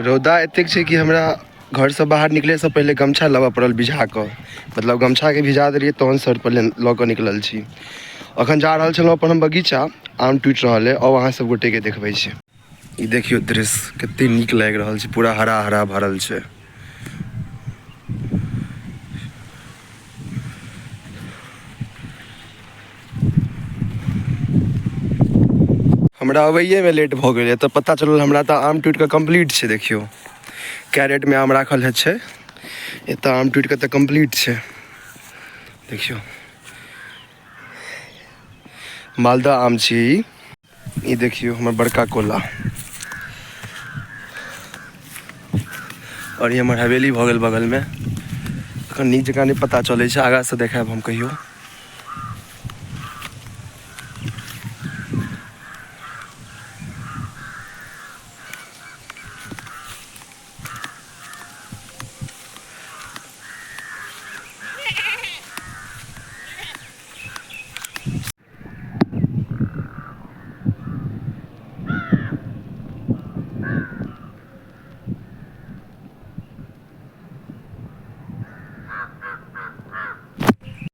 रौदा एतेक छै कि हमरा घर से बाहर निकले से पहले गमछा लेबऽ पड़ल भिजा कऽ, मतलब गमछा के भिजा देलियै तहन सर पर लऽ कऽ निकलल छी। अखन जा रहल छलहुँ अपन हम बगीचा, आम टूटि रहल है और अहाँ सब गोटे के देखबै छी। ई देखियो दृश्य कते नीक लागि रहल छै, पूरा हरा हरा भरल छै। हमरा अबैएमे लेट भऽ गेलै तऽ पता चलल हमरा तऽ आम टूटि कऽ कम्प्लीट छै। देखियौ कैरेटमे आम राखल छै, एतऽ आम टूटि कऽ तऽ कम्प्लीट छै। देखियौ मालदह आम छी ई देखियौ हमर बड़का कोला। और ये हमर हवेली भऽ गेल बगलमे। एखन नीक जकाँ नहि पता चलै छै, आगाँसँ देखायब हम कहियो।